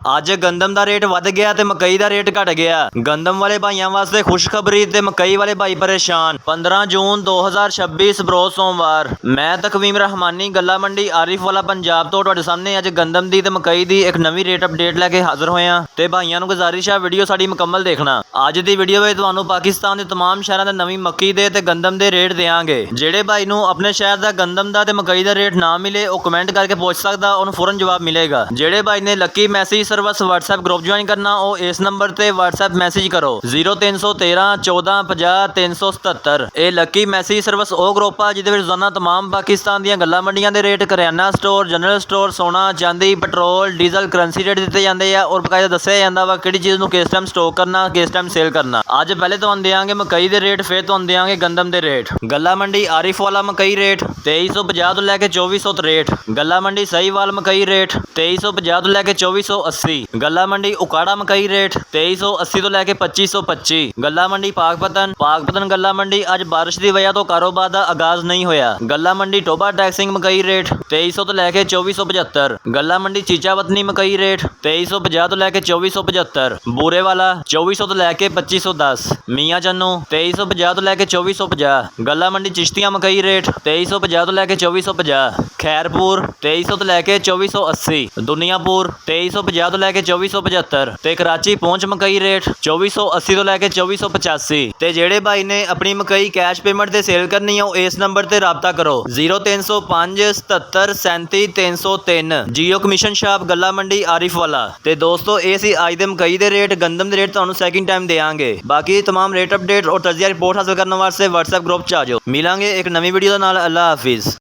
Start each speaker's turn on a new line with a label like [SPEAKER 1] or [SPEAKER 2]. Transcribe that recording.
[SPEAKER 1] ਅੱਜ ਗੰਦਮ ਦਾ ਰੇਟ ਵੱਧ ਗਿਆ ਤੇ ਮਕਈ ਦਾ ਰੇਟ ਘਟ ਗਿਆ। ਗੰਦਮ ਵਾਲੇ ਭਾਈਆਂ ਵਾਸਤੇ ਖੁਸ਼ਖਬਰੀ ਤੇ ਮਕਈ ਵਾਲੇ ਭਾਈ ਪਰੇਸ਼ਾਨ। 15 ਜੂਨ 2026 ਬਰੋਜ਼ ਸੋਮਵਾਰ। ਮੈਂ ਤਕਵੀਮ ਰਹਿਮਾਨੀ ਗੱਲਾ ਮੰਡੀ ਆਰਿਫ ਵਾਲਾ ਪੰਜਾਬ ਤੋਂ ਤੁਹਾਡੇ ਸਾਹਮਣੇ ਅੱਜ ਗੰਦਮ ਦੀ ਤੇ ਮਕਈ ਦੀ ਇੱਕ ਨਵੀਂ ਰੇਟ ਅਪਡੇਟ ਲੈ ਕੇ ਹਾਜ਼ਰ ਹੋਏ ਹਾਂ ਤੇ ਭਾਈਆਂ ਨੂੰ ਗੁਜ਼ਾਰਿਸ਼ ਹੈ ਵੀਡੀਓ ਸਾਡੀ ਮੁਕੰਮਲ ਦੇਖਣਾ। ਅੱਜ ਦੀ ਵੀਡੀਓ ਵਿੱਚ ਤੁਹਾਨੂੰ ਪਾਕਿਸਤਾਨ ਦੇ तमाम ਸ਼ਹਿਰਾਂ ਦੇ ਨਵੀਂ ਮੱਕੀ ਦੇ ਤੇ ਗੰਦਮ ਦੇ ਰੇਟ ਦੇਵਾਂਗੇ। ਜਿਹੜੇ ਭਾਈ ਨੂੰ ਆਪਣੇ ਸ਼ਹਿਰ ਦਾ ਗੰਦਮ ਦਾ ਤੇ ਮਕਈ ਦਾ ਰੇਟ ਨਾ ਮਿਲੇ ਉਹ ਕਮੈਂਟ ਕਰਕੇ ਪੁੱਛ ਸਕਦਾ, ਉਹਨੂੰ ਫੌਰਨ ਜਵਾਬ ਮਿਲੇਗਾ। ਜਿਹੜੇ ਭਾਈ ਨੇ Lucky message service WhatsApp group join ਕਰਨਾ ਉਹ ਇਸ ਨੰਬਰ ਤੇ WhatsApp ਮੈਸੇਜ ਕਰੋ 0313 14 50 377। ਇਹ ਲੱਕੀ ਮੈਸੇਜ ਸਰਵਿਸ ਉਹ ਗਰੁੱਪ ਆ ਜਿਹਦੇ ਵਿੱਚ ਰੋਜ਼ਾਨਾ तमाम ਪਾਕਿਸਤਾਨ ਦੀਆਂ ਗੱਲਾਂ ਮੰਡੀਆਂ ਦੇ ਰੇਟ, ਕਰਿਆਨਾ ਸਟੋਰ, ਜਨਰਲ ਸਟੋਰ, ਸੋਨਾ, ਚਾਂਦੀ, ਪੈਟਰੋਲ, ਡੀਜ਼ਲ, ਕਰੰਸੀ ਰੇਟ ਦਿੱਤੇ ਜਾਂਦੇ ਆ ਔਰ ਬਕਾਇਦਾ ਦੱਸਿਆ ਜਾਂਦਾ ਵਾ ਕਿਹੜੀ ਚੀਜ਼ ਨੂੰ ਕਿਸ ਟਾਈਮ ਸਟਾਕ ਕਰਨਾ, ਕਿਸ ਟਾਈਮ ਸੇਲ ਕਰਨਾ। ਅੱਜ ਪਹਿਲੇ ਤੁਹਾਨੂੰ ਦੇਵਾਂਗੇ ਮਕਈ ਦੇ ਰੇਟ, ਫਿਰ ਤੁਹਾਨੂੰ ਦੇਵਾਂਗੇ ਗੰਦਮ ਦੇ ਰੇਟ। ਗੱਲਾ ਮੰਡੀ ਆਰਿਫ ਵਾਲਾ ਮਕਈ ਰੇਟ 2350 ਤੋਂ ਲੈ ਕੇ 2463। ਗੱਲਾ ਮੰਡੀ ਸਹੀਵਾਲ ਮਕਈ ਰੇਟ 2350 ਤੋਂ ਲੈ ਕੇ 2480। ਗੱਲਾ ਮੰਡੀ ਉਕਾੜਾ ਮਕਈ ਰੇਟ 2380 ਤੋਂ ਲੈ ਕੇ 2525। ਗੱਲਾ ਮੰਡੀ ਪਾਕਪਤਨ ਗੱਲਾ ਮੰਡੀ ਅੱਜ ਬਾਰਿਸ਼ ਦੀ ਵਜ੍ਹਾ ਤੋਂ ਕਾਰੋਬਾਰ ਦਾ ਆਗਾਜ਼ ਨਹੀਂ ਹੋਇਆ। ਗੱਲਾ ਮੰਡੀ ਟੋਬਾ ਟੈਕਸਿੰਗ ਮਕਈ ਰੇਟ 2300 ਤੋਂ ਲੈ ਕੇ 2475। ਗੱਲਾ ਮੰਡੀ ਚੀਚਾਵਤਨੀ ਮਕਈ ਰੇਟ 2350 ਤੋਂ ਲੈ ਕੇ 2475। ਬੂਰੇ ਵਾਲਾ 2400 ਤੋਂ ਲੈ ਕੇ 2510। ਮੀਆਂ ਚੰਨੂ 2350 ਤੋਂ ਲੈ ਕੇ 2450। ਗੱਲਾ ਮੰਡੀ ਚਿਸ਼ਤੀਆਂ ਮਕਈ ਰੇਟ 2350 ਤੋਂ ਲੈ ਕੇ 2450। ਖੈਰਪੁਰ 2300 ਤੋਂ ਲੈ ਕੇ 2480। ਦੁਨੀਆਪੁਰ 2350 ਤੋਂ ਲੈ ਕੇ 2475 ਤੇ ਕਰਾਚੀ ਪਹੁੰਚ ਮਕਈ ਰੇਟ 2480 ਤੋਂ ਲੈ ਕੇ 2485। ਤੇ ਜਿਹੜੇ ਭਾਈ ਨੇ ਆਪਣੀ ਮਕਈ ਕੈਸ਼ ਪੇਮੈਂਟ ਤੇ ਸੇਲ ਕਰਨੀ ਆ ਉਹ ਇਸ ਨੰਬਰ ਤੇ ਰਾਬਤਾ ਕਰੋ 0305 77 37 303। ਜੀਓ ਕਮਿਸ਼ਨ ਸ਼ਾਪ ਗੱਲਾ ਮੰਡੀ ਆਰਿਫ ਵਾਲਾ। ਤੇ ਦੋਸਤੋ ਇਹ ਸੀ ਅੱਜ ਦੇ ਮਕਈ ਦੇ ਰੇਟ। ਗੰਦਮ ਦੇ ਰੇਟ ਤੁਹਾਨੂੰ ਸੈਕਿੰਡ ਟਾਈਮ ਦੇਵਾਂਗੇ। ਬਾਕੀ तमाम ਰੇਟ ਅਪਡੇਟ ਔਰ ਤਜਜ਼ੀਆ ਰਿਪੋਰਟ ਹਾਸਲ ਕਰਨ ਵਾਸਤੇ WhatsApp ਗਰੁੱਪ ਚ ਆ ਜਾਓ। ਮਿਲਾਂਗੇ ਇੱਕ ਨਵੀਂ ਵੀਡੀਓ ਦੇ ਨਾਲ। ਅੱਲਾ ਹਾਫਿਜ਼।